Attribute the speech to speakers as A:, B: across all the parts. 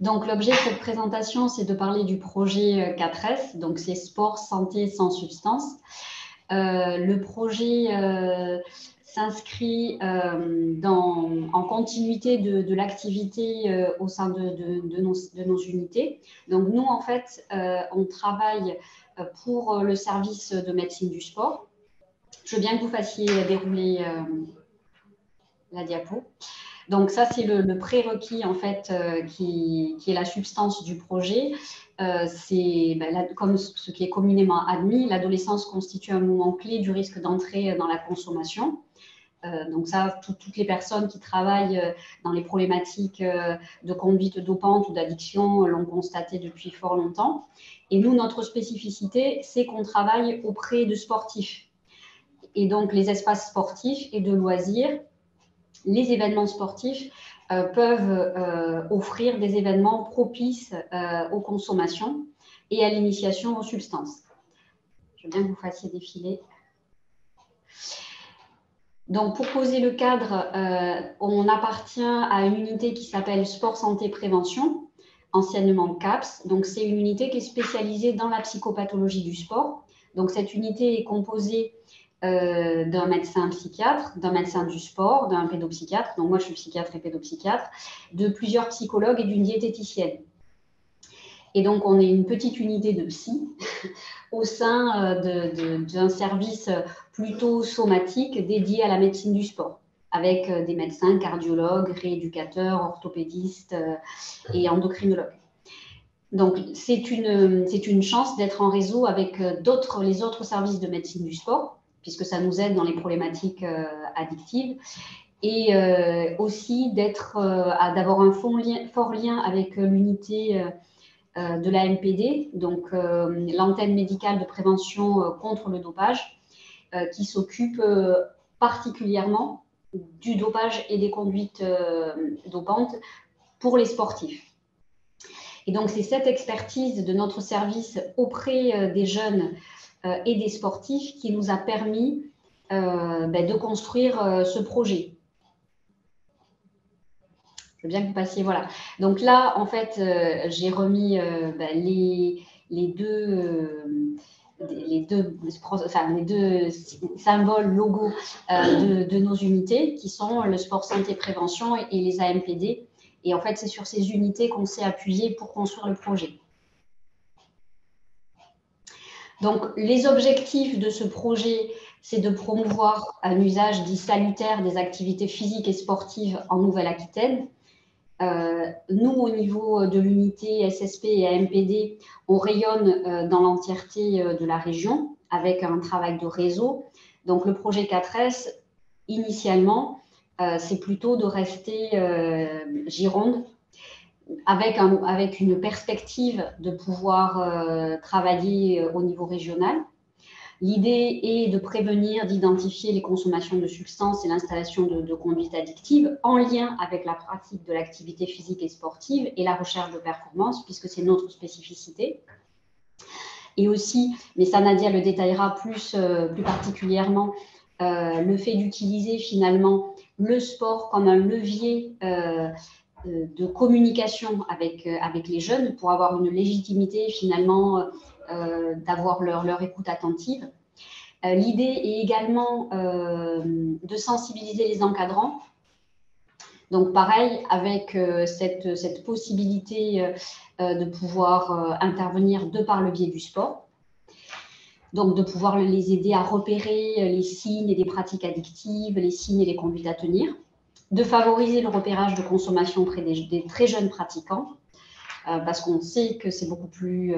A: Donc, l'objet de cette présentation, c'est de parler du projet 4S, donc c'est sport, santé sans substance. Le projet s'inscrit en continuité de l'activité au sein de nos unités. Donc, nous, en fait, on travaille pour le service de médecine du sport. Je veux bien que vous fassiez dérouler la diapo. Donc ça, c'est le prérequis en fait qui est la substance du projet. C'est comme ce qui est communément admis, l'adolescence constitue un moment clé du risque d'entrée dans la consommation. Donc ça, toutes les personnes qui travaillent dans les problématiques de conduite dopante ou d'addiction l'ont constaté depuis fort longtemps. Et nous, notre spécificité, c'est qu'on travaille auprès de sportifs. Et donc les espaces sportifs et de loisirs, les événements sportifs peuvent offrir des événements propices aux consommations et à l'initiation aux substances. Je veux bien que vous fassiez défiler. Donc, pour poser le cadre, on appartient à une unité qui s'appelle Sport Santé Prévention, anciennement CAPS. Donc, c'est une unité qui est spécialisée dans la psychopathologie du sport. Donc, cette unité est composée d'un médecin psychiatre, d'un médecin du sport, d'un pédopsychiatre, donc moi je suis psychiatre et pédopsychiatre, de plusieurs psychologues et d'une diététicienne. Et donc on est une petite unité de psy au sein d'un service plutôt somatique dédié à la médecine du sport, avec des médecins, cardiologues, rééducateurs, orthopédistes et endocrinologues. Donc, c'est une chance d'être en réseau avec les autres services de médecine du sport, puisque ça nous aide dans les problématiques addictives, et aussi d'avoir un fort lien avec l'unité de la MPD, donc l'antenne médicale de prévention contre le dopage, qui s'occupe particulièrement du dopage et des conduites dopantes pour les sportifs. Et donc, c'est cette expertise de notre service auprès des jeunes et des sportifs qui nous a permis de construire ce projet. Je veux bien que vous passiez, voilà. Donc là, en fait, j'ai remis les deux symboles, logos de nos unités, qui sont le sport santé prévention et les AMPD. Et en fait, c'est sur ces unités qu'on s'est appuyé pour construire le projet. Donc, les objectifs de ce projet, c'est de promouvoir un usage dit salutaire des activités physiques et sportives en Nouvelle-Aquitaine. Nous, au niveau de l'unité SSP et AMPD, on rayonne dans l'entièreté de la région avec un travail de réseau. Donc, le projet 4S, initialement, c'est plutôt de rester Gironde, avec une perspective de pouvoir travailler au niveau régional. L'idée est de prévenir, d'identifier les consommations de substances et l'installation de conduites addictives en lien avec la pratique de l'activité physique et sportive et la recherche de performance, puisque c'est notre spécificité. Et aussi, mais ça Nadia le détaillera plus particulièrement, le fait d'utiliser finalement le sport comme un levier de communication avec les jeunes pour avoir une légitimité finalement d'avoir leur écoute attentive. L'idée est également de sensibiliser les encadrants. Donc pareil, avec cette possibilité de pouvoir intervenir de par le biais du sport. Donc de pouvoir les aider à repérer les signes et les pratiques addictives, les signes et les conduites à tenir. De favoriser le repérage de consommation auprès des très jeunes pratiquants, parce qu'on sait que c'est beaucoup plus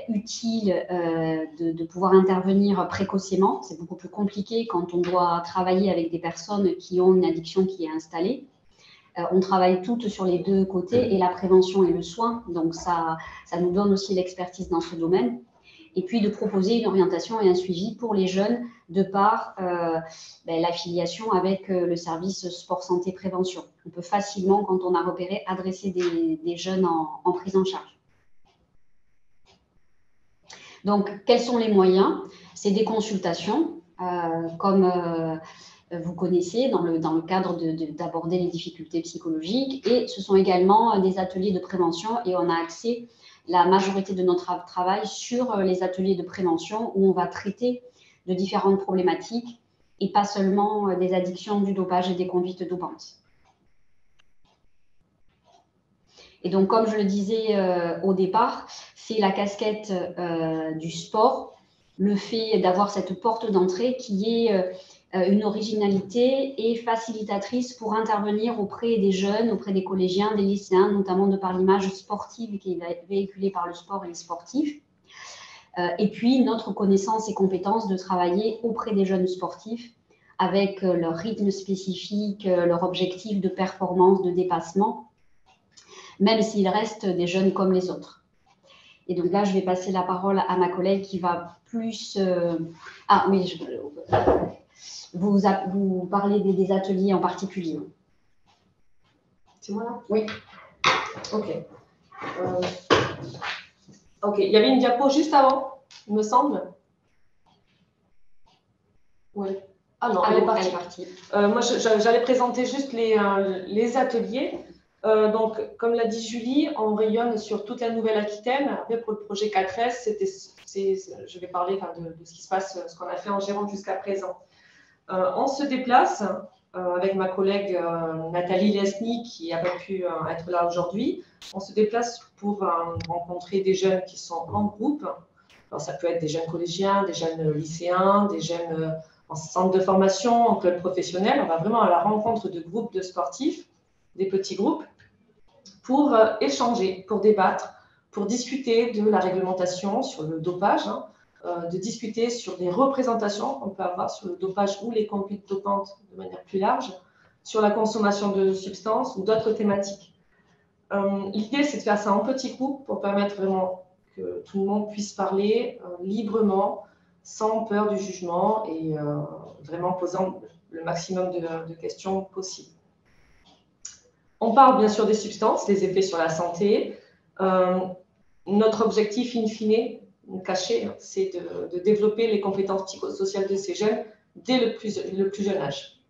A: utile de pouvoir intervenir précocement. C'est beaucoup plus compliqué quand on doit travailler avec des personnes qui ont une addiction qui est installée. On travaille toutes sur les deux côtés, et la prévention et le soin, donc ça nous donne aussi l'expertise dans ce domaine. Et puis de proposer une orientation et un suivi pour les jeunes de par l'affiliation avec le service sport santé prévention. On peut facilement, quand on a repéré, adresser des jeunes en prise en charge. Donc, quels sont les moyens? C'est des consultations, comme vous connaissez dans le cadre d'aborder les difficultés psychologiques. Et ce sont également des ateliers de prévention et on a axé la majorité de notre travail sur les ateliers de prévention où on va traiter de différentes problématiques et pas seulement des addictions, du dopage et des conduites dopantes. Et donc, comme je le disais au départ, c'est la casquette du sport, le fait d'avoir cette porte d'entrée qui est une originalité et facilitatrice pour intervenir auprès des jeunes, auprès des collégiens, des lycéens, notamment de par l'image sportive qui est véhiculée par le sport et les sportifs. Et puis, notre connaissance et compétence de travailler auprès des jeunes sportifs avec leur rythme spécifique, leur objectif de performance, de dépassement, même s'ils restent des jeunes comme les autres. Et donc là, je vais passer la parole à ma collègue qui va plus... Ah oui, vous parlez des ateliers en particulier.
B: C'est moi là?
A: Oui.
B: Ok. Ok, il y avait une diapo juste avant, il me semble. Oui. Ah non, elle est partie. Moi, j'allais présenter juste les ateliers. Donc, comme l'a dit Julie, on rayonne sur toute la Nouvelle-Aquitaine. Après, pour le projet 4S, je vais parler de ce qui se passe, ce qu'on a fait en Gironde jusqu'à présent. On se déplace avec ma collègue Nathalie Lesny, qui n'a pas pu être là aujourd'hui. On se déplace pour rencontrer des jeunes qui sont en groupe. Alors, ça peut être des jeunes collégiens, des jeunes lycéens, des jeunes en centre de formation, en club professionnel. On va vraiment à la rencontre de groupes de sportifs, des petits groupes, pour échanger, pour débattre, pour discuter de la réglementation sur le dopage, de discuter sur des représentations qu'on peut avoir sur le dopage ou les conduites dopantes de manière plus large, sur la consommation de substances ou d'autres thématiques. L'idée, c'est de faire ça en petits groupes pour permettre vraiment que tout le monde puisse parler librement, sans peur du jugement et vraiment posant le maximum de questions possibles. On parle bien sûr des substances, des effets sur la santé. Notre objectif in fine, caché, c'est de développer les compétences psychosociales de ces jeunes dès le plus jeune âge.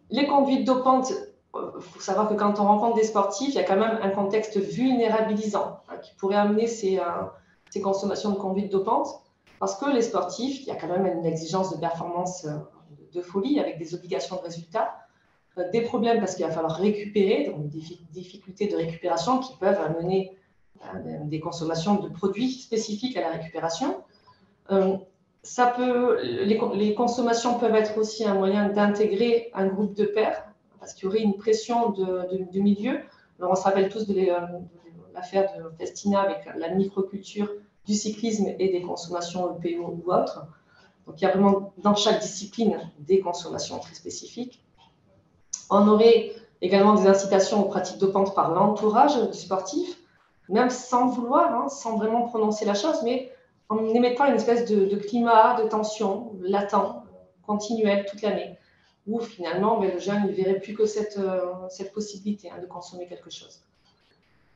B: Les conduites dopantes, il faut savoir que quand on rencontre des sportifs, il y a quand même un contexte vulnérabilisant qui pourrait amener ces consommations de conduites dopantes, parce que les sportifs, il y a quand même une exigence de performance de folie avec des obligations de résultats, des problèmes parce qu'il va falloir récupérer, donc des difficultés de récupération qui peuvent amener des consommations de produits spécifiques à la récupération. Les consommations peuvent être aussi un moyen d'intégrer un groupe de pairs, parce qu'il y aurait une pression de milieu. Alors, on se rappelle tous de l'affaire de Festina avec la microculture du cyclisme et des consommations EPO ou autres. Donc, il y a vraiment dans chaque discipline des consommations très spécifiques. On aurait également des incitations aux pratiques dopantes par l'entourage du sportif, même sans vouloir, sans vraiment prononcer la chose, mais en émettant une espèce de climat, de tension latent, continuel toute l'année, où finalement le jeune ne verrait plus que cette possibilité de consommer quelque chose.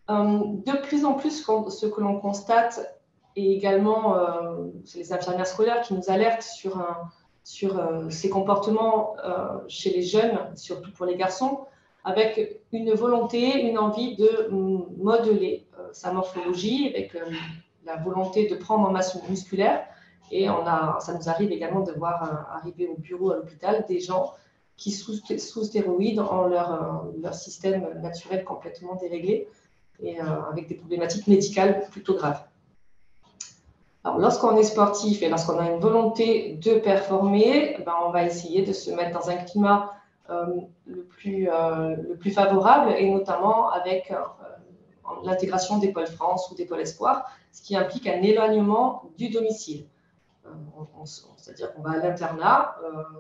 B: De plus en plus, ce que l'on constate, et également c'est les infirmières scolaires qui nous alertent sur ces comportements chez les jeunes, surtout pour les garçons, avec une volonté, une envie de modeler sa morphologie, avec la volonté de prendre en masse musculaire. Et ça nous arrive également de voir arriver au bureau à l'hôpital des gens qui, sous stéroïdes, ont leur système naturel complètement déréglé et avec des problématiques médicales plutôt graves. Alors, lorsqu'on est sportif et lorsqu'on a une volonté de performer, on va essayer de se mettre dans un climat le plus favorable, et notamment avec l'intégration des pôles France ou des pôles Espoir, ce qui implique un éloignement du domicile. C'est-à-dire qu'on va à l'internat,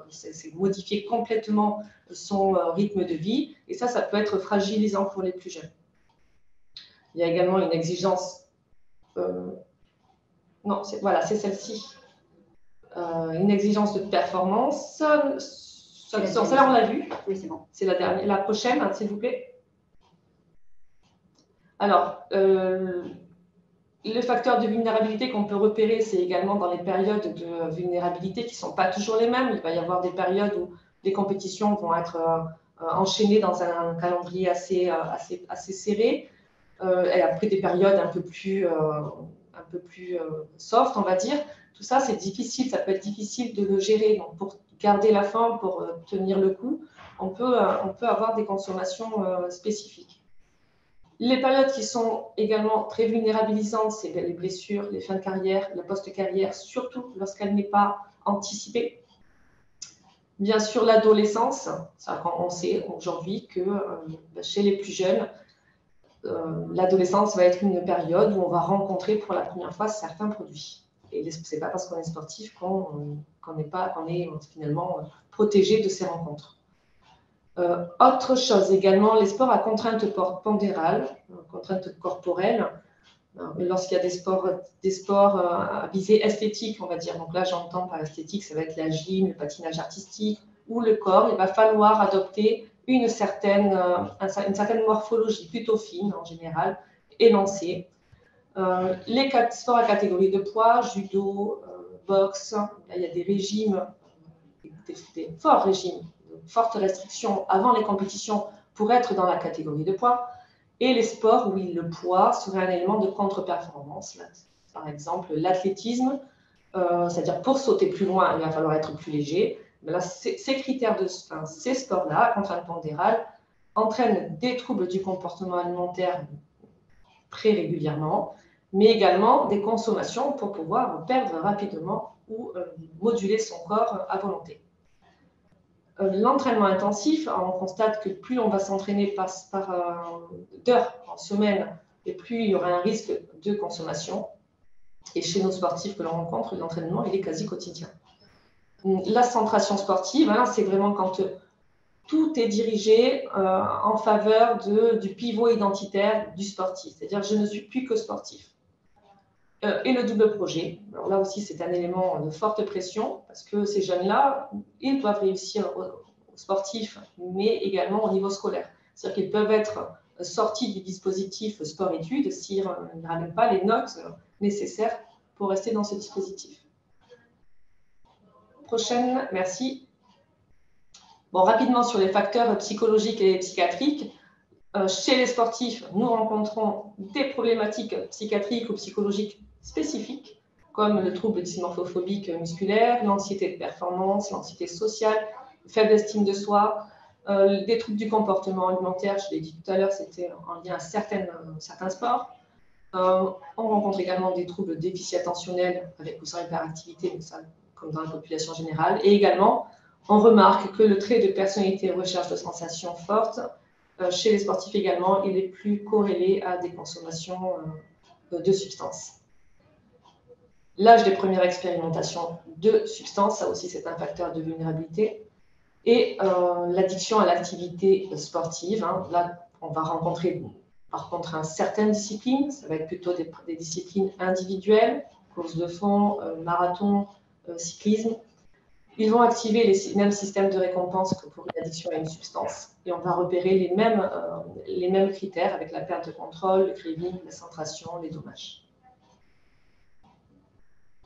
B: c'est modifier complètement son rythme de vie, et ça peut être fragilisant pour les plus jeunes. Il y a également une exigence... non, c'est celle-ci. Une exigence de performance. Celle-là, on l'a vu.
A: Oui, c'est bon.
B: C'est la dernière. La prochaine, s'il vous plaît. Alors, Le facteur de vulnérabilité qu'on peut repérer, c'est également dans les périodes de vulnérabilité qui ne sont pas toujours les mêmes. Il va y avoir des périodes où les compétitions vont être enchaînées dans un calendrier assez serré, et après des périodes un peu plus soft, on va dire. Tout ça, c'est difficile, ça peut être difficile de le gérer. Donc, pour garder la forme, pour tenir le coup, on peut avoir des consommations spécifiques. Les périodes qui sont également très vulnérabilisantes, c'est les blessures, les fins de carrière, la post-carrière, surtout lorsqu'elle n'est pas anticipée. Bien sûr, l'adolescence, on sait aujourd'hui que chez les plus jeunes, l'adolescence va être une période où on va rencontrer pour la première fois certains produits. Et ce n'est pas parce qu'on est sportif qu'on est finalement protégé de ces rencontres. Autre chose également, les sports à contrainte pondérale, contrainte corporelle, lorsqu'il y a des sports à visée esthétique, on va dire. Donc là, j'entends par esthétique, ça va être la gym, le patinage artistique ou le corps. Il va falloir adopter une certaine morphologie plutôt fine en général, élancée. Les sports à catégorie de poids, judo, boxe, là, il y a des régimes, des forts régimes, de fortes restrictions avant les compétitions pour être dans la catégorie de poids. Et les sports où le poids serait un élément de contre-performance. Par exemple, l'athlétisme, c'est-à-dire pour sauter plus loin, il va falloir être plus léger. Mais là, ces sports-là, à contrainte pondérale, entraînent des troubles du comportement alimentaire très régulièrement, mais également des consommations pour pouvoir perdre rapidement ou moduler son corps à volonté. L'entraînement intensif, on constate que plus on va s'entraîner d'heures en semaine, et plus il y aura un risque de consommation. Et chez nos sportifs que l'on rencontre, l'entraînement, il est quasi quotidien. La centration sportive, hein, c'est vraiment quand tout est dirigé en faveur du pivot identitaire du sportif. C'est-à-dire, je ne suis plus que sportif. Et le double projet. Alors là aussi, c'est un élément de forte pression parce que ces jeunes-là, ils doivent réussir aux sportifs, mais également au niveau scolaire. C'est-à-dire qu'ils peuvent être sortis du dispositif sport-études s'ils ne ramènent pas les notes nécessaires pour rester dans ce dispositif. Prochaine, merci. Bon, rapidement sur les facteurs psychologiques et psychiatriques. Chez les sportifs, nous rencontrons des problématiques psychiatriques ou psychologiques spécifiques, comme le trouble dysmorphophobique musculaire, l'anxiété de performance, l'anxiété sociale, faible estime de soi, des troubles du comportement alimentaire, je l'ai dit tout à l'heure, c'était en lien à certains sports. On rencontre également des troubles de déficit attentionnel avec ou sans hyperactivité, mais ça, comme dans la population générale. Et également, on remarque que le trait de personnalité recherche de sensations fortes, chez les sportifs également, il est plus corrélé à des consommations de substances. L'âge des premières expérimentations de substances, ça aussi c'est un facteur de vulnérabilité. Et l'addiction à l'activité sportive, hein, là on va rencontrer par contre certaines disciplines, ça va être plutôt des disciplines individuelles, course de fond, marathon, cyclisme. Ils vont activer les mêmes systèmes de récompense que pour une addiction à une substance. Et on va repérer les mêmes critères avec la perte de contrôle, le craving, la centration, les dommages.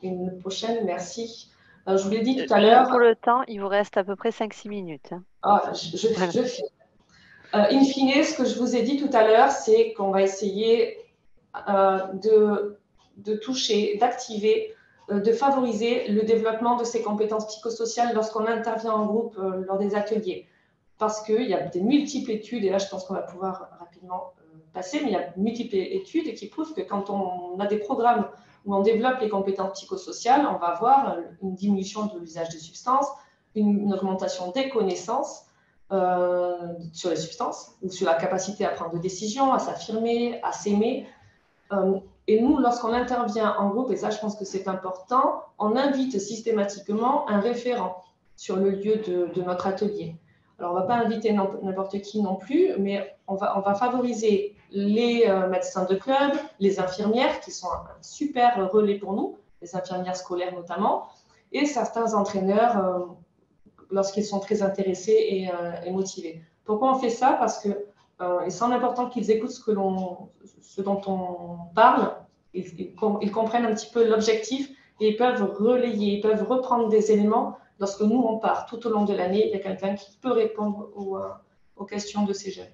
B: Une prochaine, merci. Je vous l'ai dit tout à l'heure.
C: Pour le temps, il vous reste à peu près 5-6 minutes.
B: Ah, je in fine, ce que je vous ai dit tout à l'heure, c'est qu'on va essayer de toucher, d'activer, de favoriser le développement de ces compétences psychosociales lorsqu'on intervient en groupe lors des ateliers. Parce qu'il y a des multiples études, et là je pense qu'on va pouvoir rapidement passer, mais il y a multiples études qui prouvent que quand on a des programmes où on développe les compétences psychosociales, on va avoir une diminution de l'usage de substances, une augmentation des connaissances sur les substances, ou sur la capacité à prendre des décisions, à s'affirmer, à s'aimer. Et nous, lorsqu'on intervient en groupe, et ça je pense que c'est important, on invite systématiquement un référent sur le lieu de notre atelier. Alors on ne va pas inviter n'importe qui non plus, mais on va favoriser les médecins de club, les infirmières qui sont un super relais pour nous, les infirmières scolaires notamment, et certains entraîneurs lorsqu'ils sont très intéressés et motivés. Pourquoi on fait ça? Parce que et c'est important qu'ils écoutent ce dont on parle, ils comprennent un petit peu l'objectif et ils peuvent relayer, ils peuvent reprendre des éléments. Lorsque nous, on part tout au long de l'année, il y a quelqu'un qui peut répondre aux questions de ces jeunes.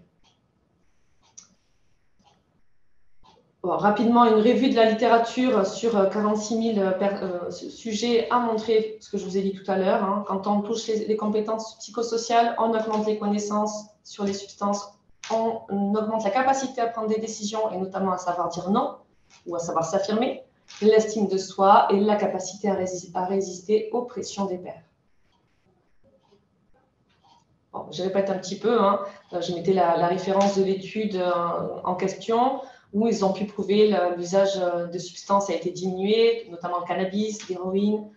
B: Bon, rapidement, une revue de la littérature sur 46 000 sujets a montré ce que je vous ai dit tout à l'heure. Hein. Quand on touche les compétences psychosociales, on augmente les connaissances sur les substances, on augmente la capacité à prendre des décisions et notamment à savoir dire non ou à savoir s'affirmer, l'estime de soi et la capacité à résister aux pressions des pairs. Bon, je répète un petit peu, hein. Je mettais la référence de l'étude en question, où ils ont pu prouver que l'usage de substances a été diminué, notamment le cannabis, l'héroïne,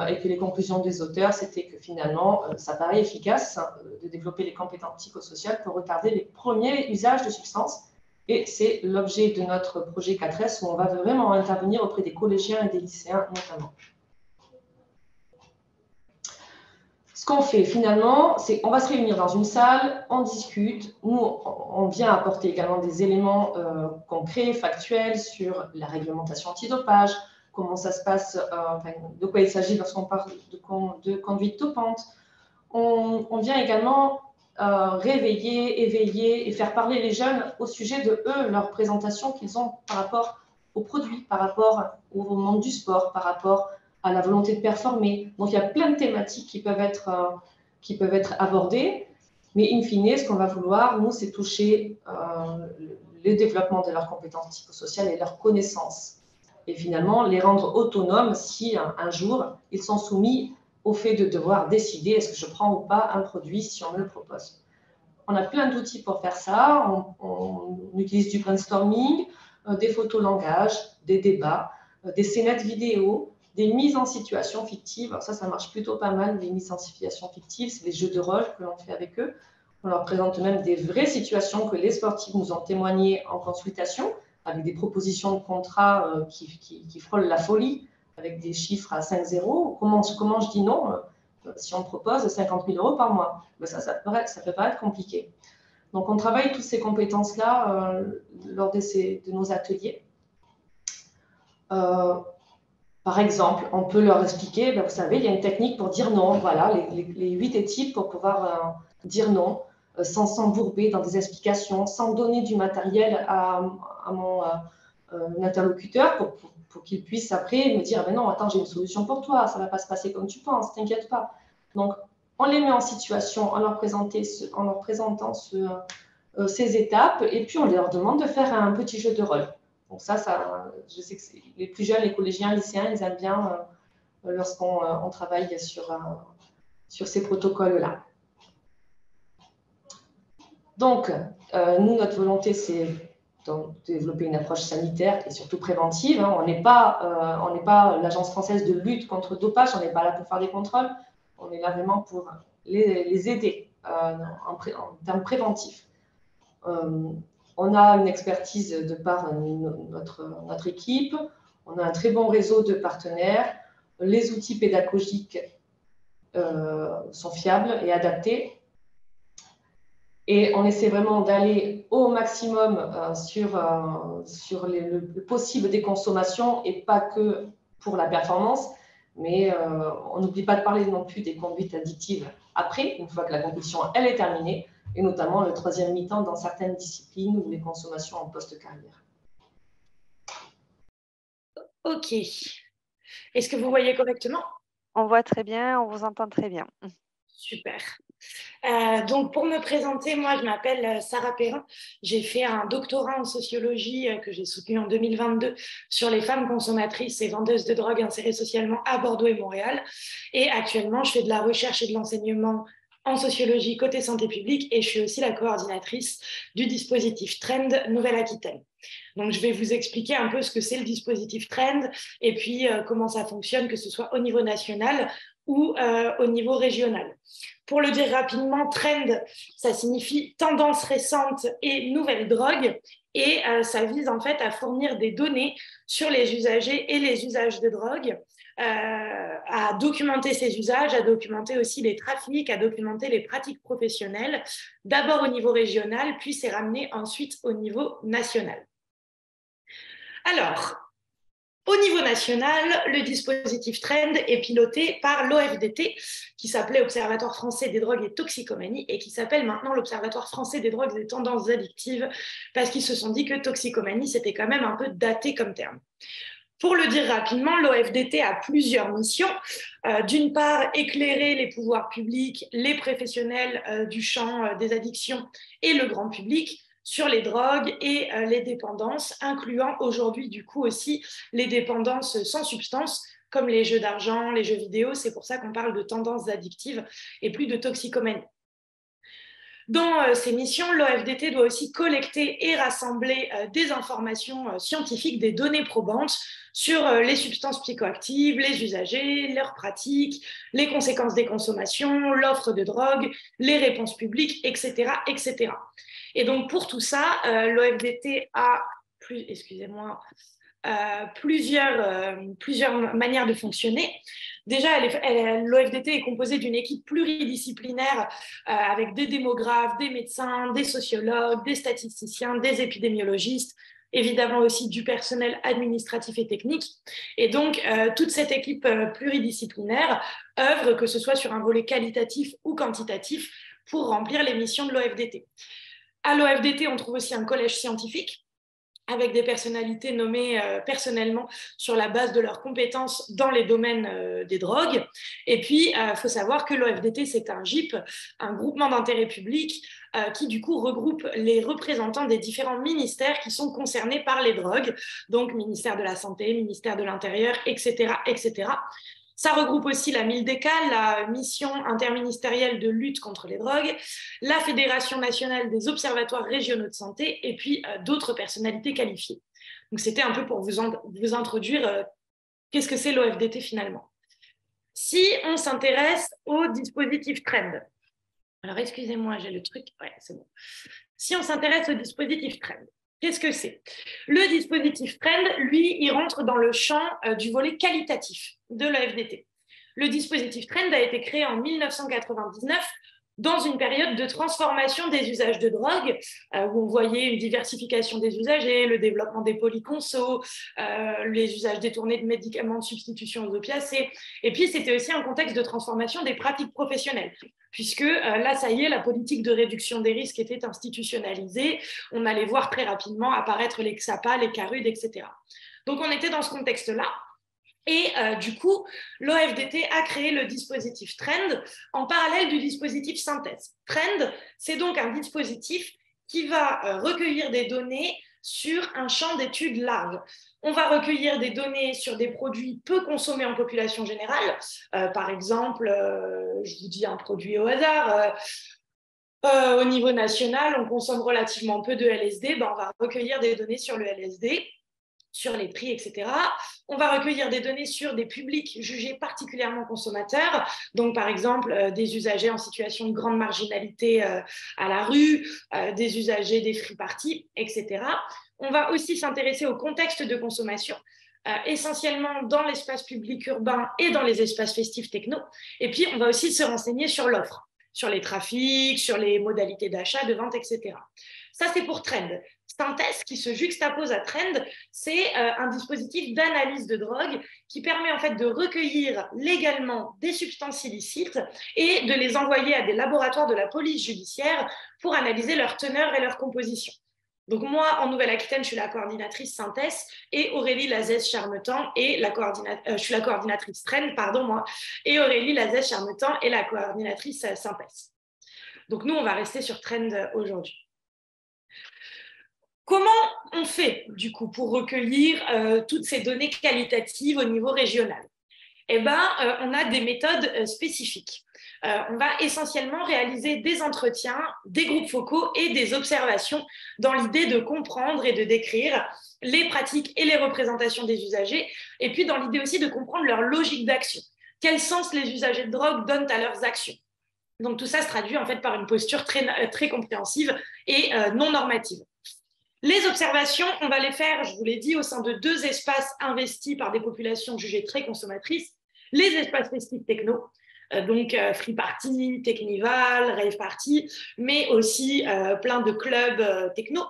B: et que les conclusions des auteurs, c'était que finalement, ça paraît efficace de développer les compétences psychosociales pour retarder les premiers usages de substances. Et c'est l'objet de notre projet 4S, où on va vraiment intervenir auprès des collégiens et des lycéens notamment. Ce qu'on fait finalement, c'est qu'on va se réunir dans une salle, on discute, nous on vient apporter également des éléments concrets, factuels sur la réglementation antidopage, comment ça se passe, de quoi il s'agit lorsqu'on parle de conduite dopante. On vient également réveiller, éveiller et faire parler les jeunes au sujet de eux, leur présentation qu'ils ont par rapport aux produits, par rapport au monde du sport, par rapport à la volonté de performer. Donc, il y a plein de thématiques qui peuvent être abordées, mais in fine, ce qu'on va vouloir, nous, c'est toucher le développement de leurs compétences psychosociales et leurs connaissances. Et finalement, les rendre autonomes si un jour, ils sont soumis au fait de devoir décider est-ce que je prends ou pas un produit si on me le propose. On a plein d'outils pour faire ça. On utilise du brainstorming, des photos langage, des débats, des scénettes vidéo, des mises en situation fictives. Alors ça marche plutôt pas mal, les mises en situation fictives, c'est des jeux de rôle que l'on fait avec eux. On leur présente même des vraies situations que les sportifs nous ont témoignées en consultation, avec des propositions de contrats qui frôlent la folie, avec des chiffres à 5-0. Comment je dis non si on me propose 50 000 € par mois? Ça peut paraître compliqué. Donc, on travaille toutes ces compétences-là lors de nos ateliers. Par exemple, on peut leur expliquer, vous savez, il y a une technique pour dire non. Voilà, les 8 étapes pour pouvoir dire non, sans s'embourber dans des explications, sans donner du matériel à mon interlocuteur pour qu'il puisse après me dire, non, attends, j'ai une solution pour toi, ça ne va pas se passer comme tu penses, t'inquiète pas. Donc, on les met en situation en leur présentant ces étapes et puis on leur demande de faire un petit jeu de rôle. Donc ça je sais que les plus jeunes, les collégiens, les lycéens, ils aiment bien lorsqu'on travaille sur ces protocoles-là. Donc, nous, notre volonté, c'est de développer une approche sanitaire et surtout préventive. Hein. On n'est pas l'Agence française de lutte contre le dopage, on n'est pas là pour faire des contrôles, on est là vraiment pour les aider en termes préventifs. On a une expertise de par notre équipe, on a un très bon réseau de partenaires, les outils pédagogiques sont fiables et adaptés. Et on essaie vraiment d'aller au maximum sur le possible des consommations et pas que pour la performance. Mais on n'oublie pas de parler non plus des conduites addictives après, une fois que la compétition elle est terminée, et notamment le troisième mi-temps dans certaines disciplines ou les consommations en post-carrière.
D: Ok. Est-ce que vous voyez correctement?
C: On voit très bien, on vous entend très bien.
D: Super. Donc, pour me présenter, moi, je m'appelle Sarah Perrin. J'ai fait un doctorat en sociologie que j'ai soutenu en 2022 sur les femmes consommatrices et vendeuses de drogue insérées socialement à Bordeaux et Montréal. Et actuellement, je fais de la recherche et de l'enseignement en sociologie côté santé publique et je suis aussi la coordinatrice du dispositif Trend Nouvelle-Aquitaine. Donc, je vais vous expliquer un peu ce que c'est le dispositif Trend et puis comment ça fonctionne, que ce soit au niveau national ou au niveau régional. Pour le dire rapidement, trend, ça signifie tendance récente et nouvelle drogue, et ça vise en fait à fournir des données sur les usagers et les usages de drogue, à documenter ces usages, à documenter aussi les trafics, à documenter les pratiques professionnelles, d'abord au niveau régional, puis c'est ramené ensuite au niveau national. Alors, au niveau national, le dispositif TREND est piloté par l'OFDT, qui s'appelait Observatoire français des drogues et toxicomanie, et qui s'appelle maintenant l'Observatoire français des drogues et tendances addictives, parce qu'ils se sont dit que toxicomanie, c'était quand même un peu daté comme terme. Pour le dire rapidement, l'OFDT a plusieurs missions. D'une part, éclairer les pouvoirs publics, les professionnels du champ des addictions et le grand public sur les drogues et les dépendances, incluant aujourd'hui du coup aussi les dépendances sans substance, comme les jeux d'argent, les jeux vidéo. C'est pour ça qu'on parle de tendances addictives et plus de toxicomanie. Dans ces missions, l'OFDT doit aussi collecter et rassembler des informations scientifiques, des données probantes sur les substances psychoactives, les usagers, leurs pratiques, les conséquences des consommations, l'offre de drogue, les réponses publiques, etc., etc. Et donc, pour tout ça, l'OFDT a plusieurs manières de fonctionner. Déjà, l'OFDT est composée d'une équipe pluridisciplinaire avec des démographes, des médecins, des sociologues, des statisticiens, des épidémiologistes, évidemment aussi du personnel administratif et technique. Et donc, toute cette équipe pluridisciplinaire œuvre, que ce soit sur un volet qualitatif ou quantitatif, pour remplir les missions de l'OFDT. À l'OFDT, on trouve aussi un collège scientifique avec des personnalités nommées personnellement sur la base de leurs compétences dans les domaines des drogues. Et puis, il faut savoir que l'OFDT, c'est un GIP, un groupement d'intérêt public, qui du coup regroupe les représentants des différents ministères qui sont concernés par les drogues, donc ministère de la Santé, ministère de l'Intérieur, etc., etc. Ça regroupe aussi la MILDECA, la mission interministérielle de lutte contre les drogues, la Fédération nationale des observatoires régionaux de santé et puis d'autres personnalités qualifiées. Donc, c'était un peu pour vous introduire qu'est-ce que c'est l'OFDT finalement. Si on s'intéresse au dispositif TREND, alors excusez-moi, j'ai le truc, ouais, c'est bon. Si on s'intéresse au dispositif TREND, qu'est-ce que c'est? Le dispositif TREND, lui, il rentre dans le champ du volet qualitatif de l'OFDT. Le dispositif TREND a été créé en 1999 dans une période de transformation des usages de drogue, où on voyait une diversification des usagers, le développement des polyconsos, les usages détournés de médicaments de substitution aux opiacés. Et puis, c'était aussi un contexte de transformation des pratiques professionnelles, puisque là, ça y est, la politique de réduction des risques était institutionnalisée. On allait voir très rapidement apparaître les XAPA, les CARUD, etc. Donc, on était dans ce contexte-là. Et du coup, l'OFDT a créé le dispositif TREND en parallèle du dispositif Synthèse. TREND, c'est donc un dispositif qui va recueillir des données sur un champ d'études large. On va recueillir des données sur des produits peu consommés en population générale. Par exemple, je vous dis un produit au hasard. Au niveau national, on consomme relativement peu de LSD. On va recueillir des données sur le LSD, sur les prix, etc. On va recueillir des données sur des publics jugés particulièrement consommateurs, donc par exemple des usagers en situation de grande marginalité à la rue, des usagers des free parties, etc. On va aussi s'intéresser au contexte de consommation, essentiellement dans l'espace public urbain et dans les espaces festifs techno. Et puis, on va aussi se renseigner sur l'offre, sur les trafics, sur les modalités d'achat, de vente, etc. Ça, c'est pour TREND. Synthèse, qui se juxtapose à TREND, c'est un dispositif d'analyse de drogue qui permet en fait de recueillir légalement des substances illicites et de les envoyer à des laboratoires de la police judiciaire pour analyser leur teneur et leur composition. Donc moi, en Nouvelle-Aquitaine, je suis la coordinatrice Synthèse et Aurélie Lazès-Charmetan est je suis la coordinatrice TREND, pardon moi, et Aurélie Lazès-Charmetan est la coordinatrice Synthèse. Donc nous, on va rester sur TREND aujourd'hui. Comment on fait, du coup, pour recueillir toutes ces données qualitatives au niveau régional? On a des méthodes spécifiques. On va essentiellement réaliser des entretiens, des groupes focaux et des observations dans l'idée de comprendre et de décrire les pratiques et les représentations des usagers, et puis dans l'idée aussi de comprendre leur logique d'action. Quel sens les usagers de drogue donnent à leurs actions? Donc tout ça se traduit en fait par une posture très compréhensive et non normative. Les observations, on va les faire, je vous l'ai dit, au sein de 2 espaces investis par des populations jugées très consommatrices, les espaces festifs techno, donc free party, technival, rave party, mais aussi plein de clubs techno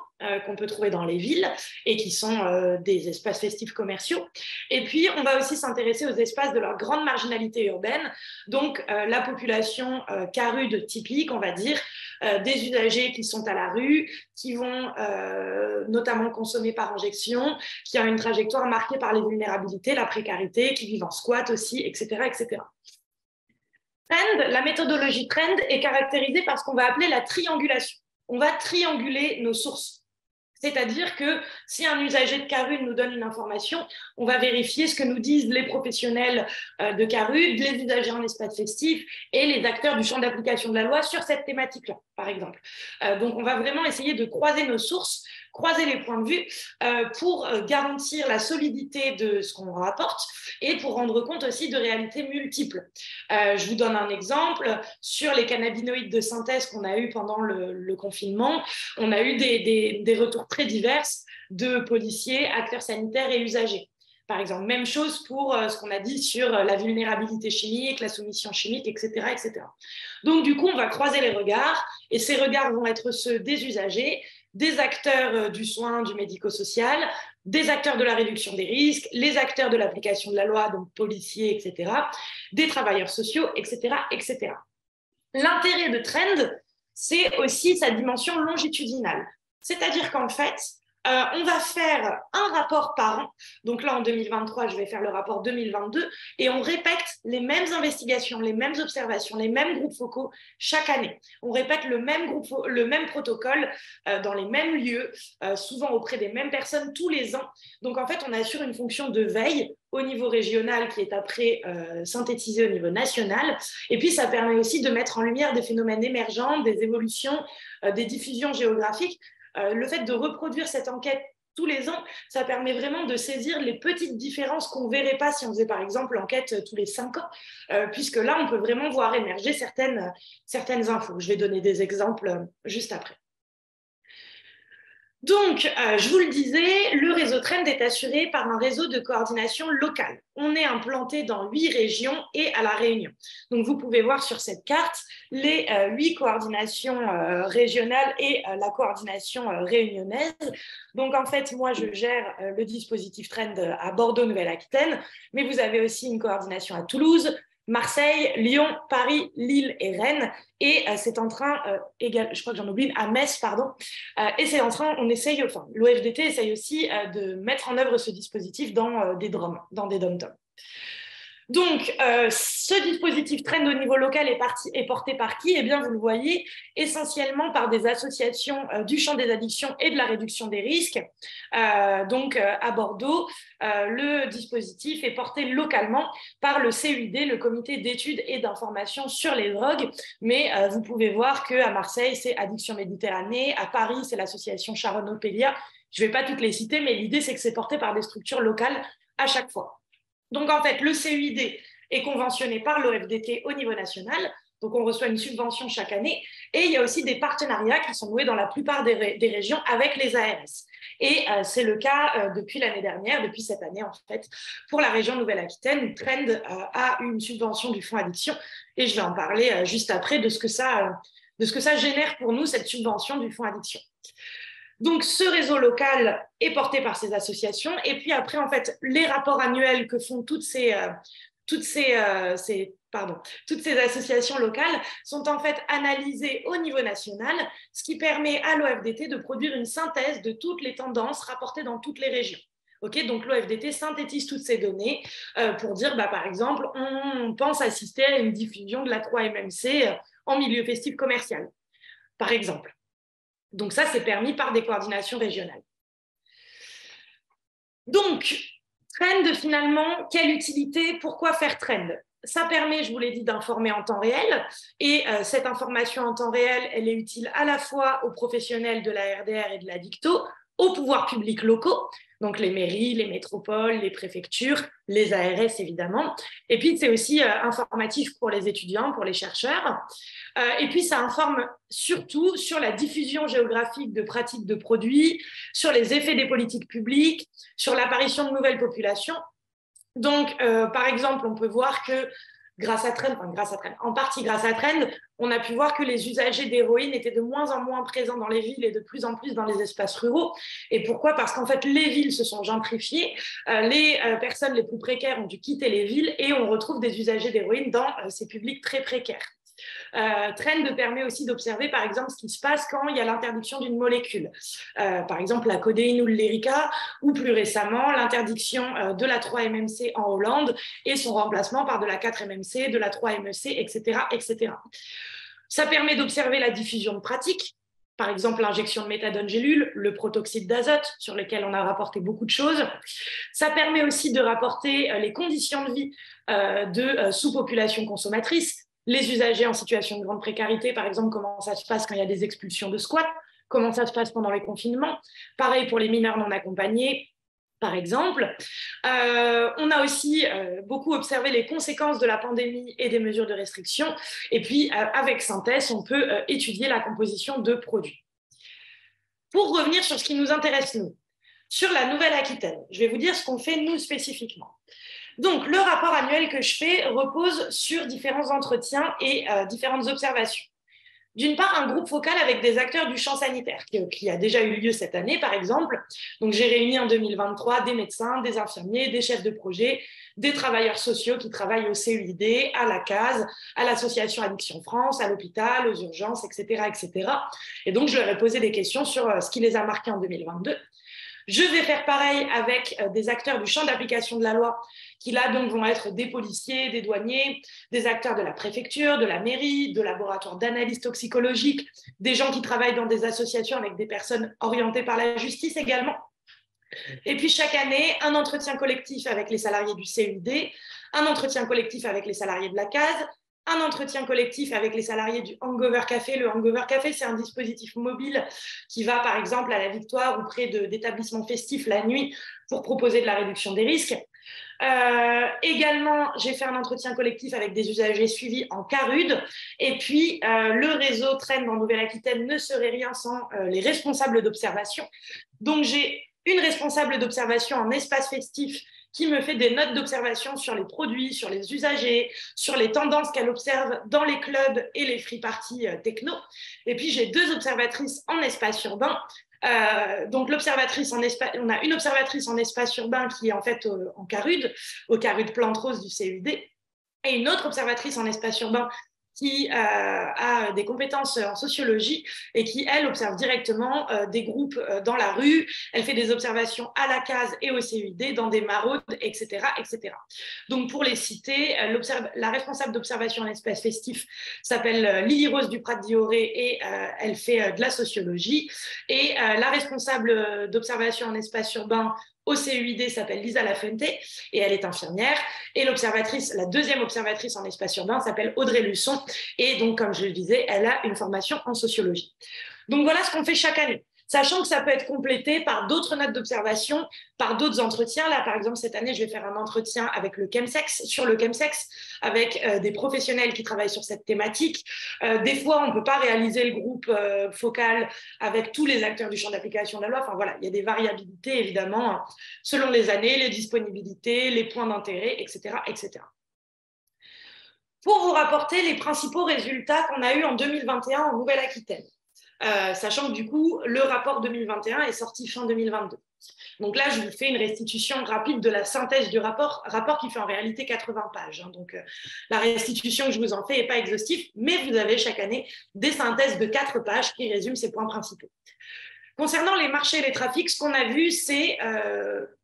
D: qu'on peut trouver dans les villes et qui sont des espaces festifs commerciaux. Et puis, on va aussi s'intéresser aux espaces de leur grande marginalité urbaine, donc la population carude typique, on va dire, des usagers qui sont à la rue, qui vont notamment consommer par injection, qui ont une trajectoire marquée par les vulnérabilités, la précarité, qui vivent en squat aussi, etc., etc. Trend, la méthodologie Trend est caractérisée par ce qu'on va appeler la triangulation. On va trianguler nos sources. C'est-à-dire que si un usager de Carude nous donne une information, on va vérifier ce que nous disent les professionnels de Carude, les usagers en espace festif et les acteurs du champ d'application de la loi sur cette thématique-là, par exemple. Donc, on va vraiment essayer de croiser nos sources, croiser les points de vue pour garantir la solidité de ce qu'on rapporte et pour rendre compte aussi de réalités multiples. Je vous donne un exemple. Sur les cannabinoïdes de synthèse qu'on a eu pendant le confinement, on a eu des retours très divers de policiers, acteurs sanitaires et usagers. Par exemple, même chose pour ce qu'on a dit sur la vulnérabilité chimique, la soumission chimique, etc., etc. Donc, du coup, on va croiser les regards et ces regards vont être ceux des usagers, des acteurs du soin, du médico-social, des acteurs de la réduction des risques, les acteurs de l'application de la loi, donc policiers, etc., des travailleurs sociaux, etc., etc. L'intérêt de Trend, c'est aussi sa dimension longitudinale. C'est-à-dire qu'en fait, on va faire un rapport par an. Donc là, en 2023, je vais faire le rapport 2022 et on répète les mêmes investigations, les mêmes observations, les mêmes groupes focaux chaque année. On répète le même protocole dans les mêmes lieux, souvent auprès des mêmes personnes tous les ans. Donc en fait, on assure une fonction de veille au niveau régional qui est après synthétisée au niveau national. Et puis, ça permet aussi de mettre en lumière des phénomènes émergents, des évolutions, des diffusions géographiques. Le fait de reproduire cette enquête tous les ans, ça permet vraiment de saisir les petites différences qu'on ne verrait pas si on faisait par exemple l'enquête tous les 5 ans, puisque là, on peut vraiment voir émerger certaines infos. Je vais donner des exemples juste après. Donc, je vous le disais, le réseau Trend est assuré par un réseau de coordination locale. On est implanté dans 8 régions et à La Réunion. Donc, vous pouvez voir sur cette carte les 8 coordinations régionales et la coordination réunionnaise. Donc, en fait, moi, je gère le dispositif Trend à Bordeaux, Nouvelle-Aquitaine, mais vous avez aussi une coordination à Toulouse, Marseille, Lyon, Paris, Lille et Rennes. Et c'est en train, je crois que j'en oublie une, à Metz, pardon. Et c'est en train, l'OFDT essaye aussi de mettre en œuvre ce dispositif dans des DROM, dans des dom-toms. Donc, ce dispositif Trend au niveau local est porté par qui? Eh bien, vous le voyez, essentiellement par des associations du champ des addictions et de la réduction des risques. Donc, à Bordeaux, le dispositif est porté localement par le CUID, le Comité d'études et d'information sur les drogues. Mais vous pouvez voir qu'à Marseille, c'est Addiction Méditerranée. À Paris, c'est l'association Sharon-Opélia. Je ne vais pas toutes les citer, mais l'idée, c'est que c'est porté par des structures locales à chaque fois. Donc, en fait, le CUID est conventionné par l'OFDT au niveau national. Donc, on reçoit une subvention chaque année. Et il y a aussi des partenariats qui sont noués dans la plupart des régions avec les ARS. Et c'est le cas depuis l'année dernière, depuis cette année, en fait, pour la région Nouvelle-Aquitaine, où Trend a une subvention du Fonds Addiction. Et je vais en parler juste après de ce que ça génère pour nous, cette subvention du Fonds Addiction. Donc, ce réseau local est porté par ces associations. Et puis après, en fait, les rapports annuels que font toutes ces associations locales sont en fait analysés au niveau national, ce qui permet à l'OFDT de produire une synthèse de toutes les tendances rapportées dans toutes les régions. Okay, donc l'OFDT synthétise toutes ces données pour dire, par exemple, on pense assister à une diffusion de la 3-MMC en milieu festif commercial, par exemple. Donc ça, c'est permis par des coordinations régionales. Donc, Trend, finalement, quelle utilité? Pourquoi faire Trend? Ça permet, je vous l'ai dit, d'informer en temps réel. Et cette information en temps réel, elle est utile à la fois aux professionnels de la RDR et de la Dicto, aux pouvoirs publics locaux, donc les mairies, les métropoles, les préfectures, les ARS évidemment. Et puis c'est aussi informatif pour les étudiants, pour les chercheurs. Et puis ça informe surtout sur la diffusion géographique de pratiques de produits, sur les effets des politiques publiques, sur l'apparition de nouvelles populations. Donc par exemple, on peut voir que grâce à Trend, en partie grâce à Trend, on a pu voir que les usagers d'héroïne étaient de moins en moins présents dans les villes et de plus en plus dans les espaces ruraux. Et pourquoi? Parce qu'en fait, les villes se sont gentrifiées, les personnes les plus précaires ont dû quitter les villes et on retrouve des usagers d'héroïne dans ces publics très précaires. Trend permet aussi d'observer, par exemple, ce qui se passe quand il y a l'interdiction d'une molécule. Par exemple, la codéine ou le Lyrica, ou plus récemment, l'interdiction de la 3-MMC en Hollande et son remplacement par de la 4-MMC, de la 3-MEC, etc., etc. Ça permet d'observer la diffusion de pratiques, par exemple l'injection de méthadone gélule, le protoxyde d'azote, sur lequel on a rapporté beaucoup de choses. Ça permet aussi de rapporter les conditions de vie de sous-population consommatrice, les usagers en situation de grande précarité, par exemple, comment ça se passe quand il y a des expulsions de squats, comment ça se passe pendant les confinements. Pareil pour les mineurs non accompagnés, par exemple. On a aussi beaucoup observé les conséquences de la pandémie et des mesures de restriction. Et puis, avec Synthèse, on peut étudier la composition de produits. Pour revenir sur ce qui nous intéresse, nous, sur la Nouvelle-Aquitaine, je vais vous dire ce qu'on fait, nous, spécifiquement. Donc, le rapport annuel que je fais repose sur différents entretiens et différentes observations. D'une part, un groupe focal avec des acteurs du champ sanitaire, qui a déjà eu lieu cette année, par exemple. Donc, j'ai réuni en 2023 des médecins, des infirmiers, des chefs de projet, des travailleurs sociaux qui travaillent au CEID, à la CASE, à l'association Addiction France, à l'hôpital, aux urgences, etc., etc. Et donc, je leur ai posé des questions sur ce qui les a marqués en 2022. Je vais faire pareil avec des acteurs du champ d'application de la loi, qui là donc vont être des policiers, des douaniers, des acteurs de la préfecture, de la mairie, de laboratoires d'analyse toxicologique, des gens qui travaillent dans des associations avec des personnes orientées par la justice également. Et puis chaque année, un entretien collectif avec les salariés du CEID, un entretien collectif avec les salariés de la CASE, un entretien collectif avec les salariés du Hangover Café. Le Hangover Café, c'est un dispositif mobile qui va, par exemple, à la Victoire ou près d'établissements festifs la nuit pour proposer de la réduction des risques. Également, j'ai fait un entretien collectif avec des usagers suivis en CARUD. Et puis, le réseau Trend en Nouvelle-Aquitaine ne serait rien sans les responsables d'observation. Donc, j'ai une responsable d'observation en espace festif qui me fait des notes d'observation sur les produits, sur les usagers, sur les tendances qu'elle observe dans les clubs et les free parties techno. Et puis, j'ai deux observatrices en espace urbain. Donc, l'observatrice on a une observatrice en espace urbain qui est en fait en CARUD, au CARUD Plante Rose du CEID, et une autre observatrice en espace urbain qui a des compétences en sociologie et qui, elle, observe directement des groupes dans la rue. Elle fait des observations à la CASE et au CEID, dans des maraudes, etc., etc. Donc, pour les citer, la responsable d'observation en espace festif s'appelle Lily Rose Duprat-Dioré et elle fait de la sociologie. Et la responsable d'observation en espace urbain au CEID s'appelle Lisa Lafuente et elle est infirmière. Et la deuxième observatrice en espace urbain s'appelle Audrey Luçon. Et donc, comme je le disais, elle a une formation en sociologie. Donc, voilà ce qu'on fait chaque année, sachant que ça peut être complété par d'autres notes d'observation, par d'autres entretiens. Là, par exemple, cette année, je vais faire un entretien avec le chemsex, sur le chemsex, avec des professionnels qui travaillent sur cette thématique. Des fois, on ne peut pas réaliser le groupe focal avec tous les acteurs du champ d'application de la loi. Enfin, voilà, il y a des variabilités, évidemment, selon les années, les disponibilités, les points d'intérêt, etc., etc. Pour vous rapporter les principaux résultats qu'on a eus en 2021 en Nouvelle-Aquitaine. Sachant que du coup, le rapport 2021 est sorti fin 2022. Donc là, je vous fais une restitution rapide de la synthèse du rapport qui fait en réalité 80 pages. Donc la restitution que je vous en fais n'est pas exhaustive, mais vous avez chaque année des synthèses de 4 pages qui résument ces points principaux. Concernant les marchés et les trafics, ce qu'on a vu, c'est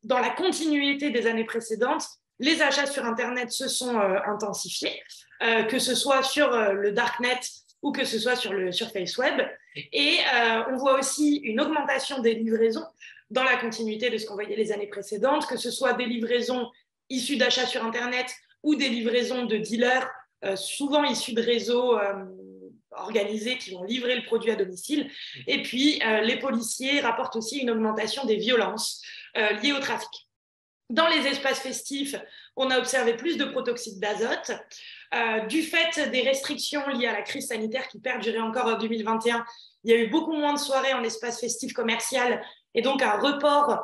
D: dans la continuité des années précédentes, les achats sur Internet se sont intensifiés, que ce soit sur le Darknet ou que ce soit sur FaceWeb. Et on voit aussi une augmentation des livraisons dans la continuité de ce qu'on voyait les années précédentes, que ce soit des livraisons issues d'achats sur Internet ou des livraisons de dealers, souvent issus de réseaux organisés qui vont livrer le produit à domicile. Et puis, les policiers rapportent aussi une augmentation des violences liées au trafic. Dans les espaces festifs, on a observé plus de protoxyde d'azote. Du fait des restrictions liées à la crise sanitaire qui perdurait encore en 2021, il y a eu beaucoup moins de soirées en espace festif commercial et donc un report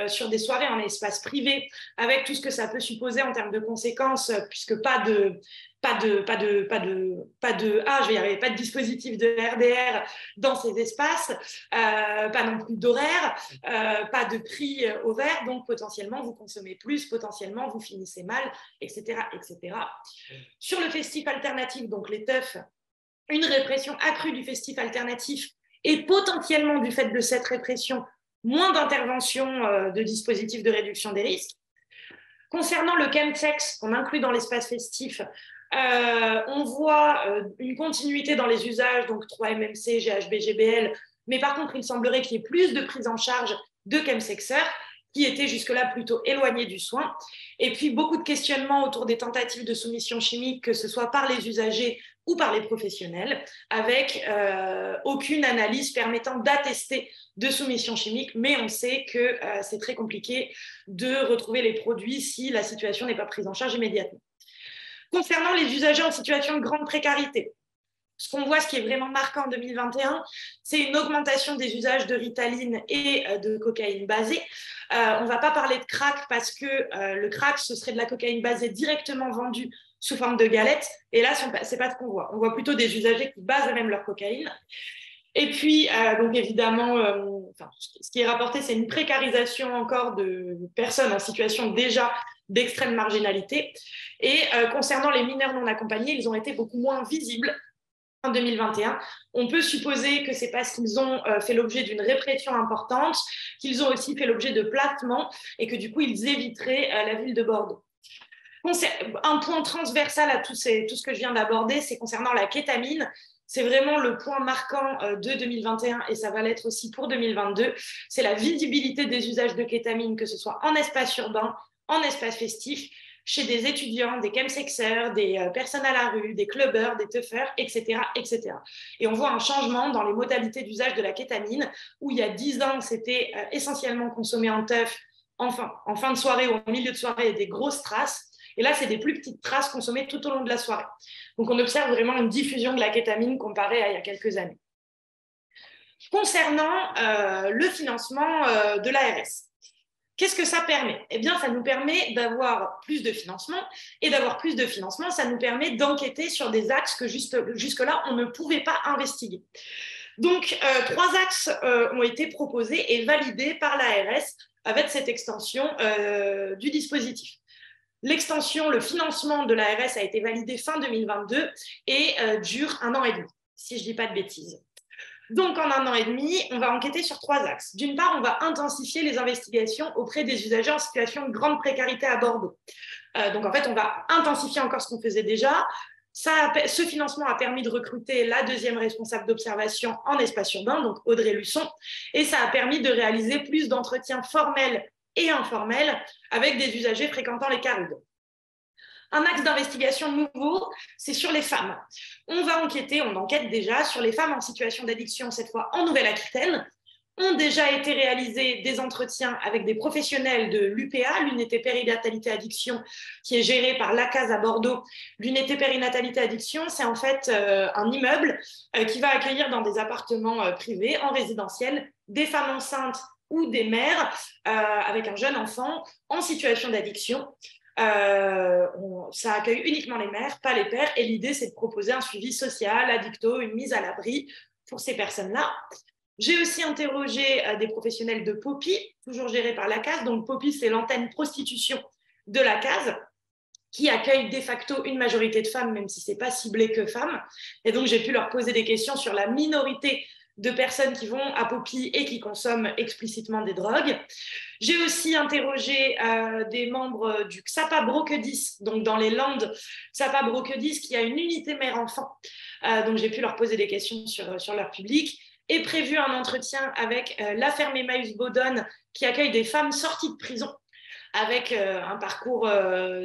D: sur des soirées en espace privé, avec tout ce que ça peut supposer en termes de conséquences, puisque pas de dispositif de RDR dans ces espaces, pas non plus d'horaire, pas de prix au verre, donc potentiellement vous consommez plus, potentiellement vous finissez mal, etc., etc. Sur le festif alternatif, donc les teufs, une répression accrue du festif alternatif et potentiellement du fait de cette répression, moins d'intervention de dispositifs de réduction des risques. Concernant le chemsex qu'on inclut dans l'espace festif, on voit une continuité dans les usages, donc 3-MMC, GHB, GBL, mais par contre, il semblerait qu'il y ait plus de prise en charge de chemsexeurs qui étaient jusque-là plutôt éloignés du soin. Et puis, beaucoup de questionnements autour des tentatives de soumission chimique, que ce soit par les usagers ou par les professionnels, avec aucune analyse permettant d'attester de soumission chimique, mais on sait que c'est très compliqué de retrouver les produits si la situation n'est pas prise en charge immédiatement. Concernant les usagers en situation de grande précarité, ce qu'on voit, ce qui est vraiment marquant en 2021, c'est une augmentation des usages de Ritaline et de cocaïne basée. On ne va pas parler de crack parce que le crack, ce serait de la cocaïne basée directement vendue sous forme de galettes. Et là, ce n'est pas ce qu'on voit. On voit plutôt des usagers qui basent même leur cocaïne. Et puis, donc évidemment, ce qui est rapporté, c'est une précarisation encore de personnes en situation déjà d'extrême marginalité. Et concernant les mineurs non accompagnés, ils ont été beaucoup moins visibles en 2021. On peut supposer que c'est parce qu'ils ont fait l'objet d'une répression importante, qu'ils ont aussi fait l'objet de placements et que du coup, ils éviteraient la ville de Bordeaux. Un point transversal à tout ce que je viens d'aborder, c'est concernant la kétamine. C'est vraiment le point marquant de 2021 et ça va l'être aussi pour 2022. C'est la visibilité des usages de kétamine, que ce soit en espace urbain, en espace festif, chez des étudiants, des chemsexeurs, des personnes à la rue, des clubbers, des teufeurs, etc., etc. Et on voit un changement dans les modalités d'usage de la kétamine, où il y a 10 ans, c'était essentiellement consommé en teuf, en fin de soirée ou en milieu de soirée, et des grosses traces. Et là, c'est des plus petites traces consommées tout au long de la soirée. Donc, on observe vraiment une diffusion de la kétamine comparée à il y a quelques années. Concernant le financement de l'ARS, qu'est-ce que ça permet? Eh bien, ça nous permet d'avoir plus de financement. Et d'avoir plus de financement, ça nous permet d'enquêter sur des axes que jusque-là, on ne pouvait pas investiguer. Donc, 3 axes ont été proposés et validés par l'ARS avec cette extension du dispositif. L'extension, le financement de l'ARS a été validé fin 2022 et dure 1 an et demi, si je ne dis pas de bêtises. Donc, en 1 an et demi, on va enquêter sur 3 axes. D'une part, on va intensifier les investigations auprès des usagers en situation de grande précarité à Bordeaux. Donc, en fait, on va intensifier encore ce qu'on faisait déjà. Ce financement a permis de recruter la 2e responsable d'observation en espace urbain, donc Audrey Luçon, et ça a permis de réaliser plus d'entretiens formels et informels avec des usagers fréquentant les CARUD. Un axe d'investigation nouveau, c'est sur les femmes. On enquête déjà sur les femmes en situation d'addiction, cette fois en Nouvelle-Aquitaine. Ont déjà été réalisés des entretiens avec des professionnels de l'UPA, l'unité périnatalité addiction, qui est gérée par l'ACAS à Bordeaux. L'unité périnatalité addiction, c'est en fait un immeuble qui va accueillir dans des appartements privés, en résidentiel, des femmes enceintes ou des mères avec un jeune enfant en situation d'addiction. Ça accueille uniquement les mères, pas les pères, et l'idée c'est de proposer un suivi social, addicto, une mise à l'abri pour ces personnes-là. J'ai aussi interrogé des professionnels de POPI, toujours gérés par l'ACAS. Donc POPI, c'est l'antenne prostitution de l'ACAS, qui accueille de facto une majorité de femmes, même si ce n'est pas ciblé que femmes. Et donc j'ai pu leur poser des questions sur la minorité de personnes qui vont à POPI et qui consomment explicitement des drogues. J'ai aussi interrogé des membres du XAPA Broquedis, donc dans les Landes, XAPA Broquedis, qui a une unité mère-enfant. Donc j'ai pu leur poser des questions sur leur public. Et prévu un entretien avec la ferme Emmaüs Baudonne, qui accueille des femmes sorties de prison avec un parcours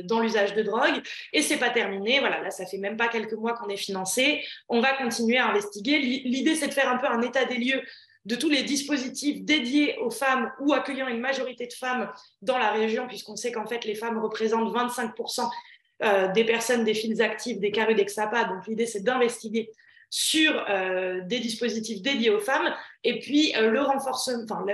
D: dans l'usage de drogue. Et ce n'est pas terminé. Voilà, là, ça fait même pas quelques mois qu'on est financé. On va continuer à investiguer. L'idée, c'est de faire un peu un état des lieux de tous les dispositifs dédiés aux femmes ou accueillant une majorité de femmes dans la région, puisqu'on sait qu'en fait, les femmes représentent 25% des personnes des files actives des CARUD et XAPA. Donc, l'idée, c'est d'investiguer sur des dispositifs dédiés aux femmes. Et puis, le renforcement,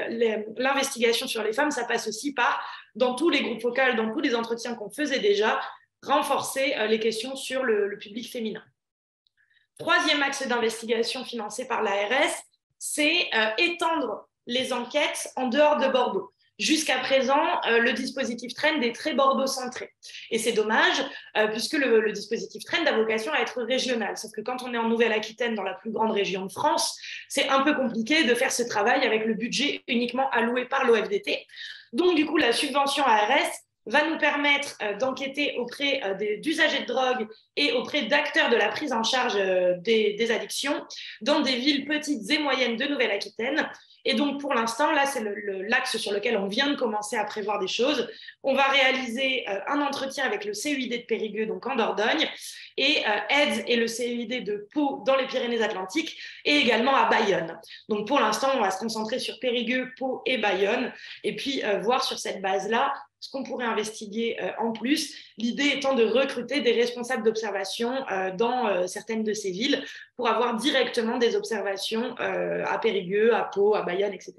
D: l'investigation sur les femmes, ça passe aussi par, dans tous les groupes focaux, dans tous les entretiens qu'on faisait déjà, renforcer les questions sur le public féminin. Troisième axe d'investigation financé par l'ARS, c'est étendre les enquêtes en dehors de Bordeaux. Jusqu'à présent, le dispositif Trend est très Bordeaux-centré. Et c'est dommage, puisque le dispositif Trend a vocation à être régional. Sauf que quand on est en Nouvelle-Aquitaine, dans la plus grande région de France, c'est un peu compliqué de faire ce travail avec le budget uniquement alloué par l'OFDT. Donc, du coup, la subvention ARS va nous permettre d'enquêter auprès d'usagers de drogue et auprès d'acteurs de la prise en charge des addictions dans des villes petites et moyennes de Nouvelle-Aquitaine. Et donc, pour l'instant, là, c'est l'axe sur lequel on vient de commencer à prévoir des choses. On va réaliser un entretien avec le CEID de Périgueux, donc en Dordogne, et AIDS et le CEID de Pau dans les Pyrénées-Atlantiques, et également à Bayonne. Donc, pour l'instant, on va se concentrer sur Périgueux, Pau et Bayonne, et puis voir sur cette base-là ce qu'on pourrait investiguer en plus, l'idée étant de recruter des responsables d'observation dans certaines de ces villes pour avoir directement des observations à Périgueux, à Pau, à Bayonne, etc.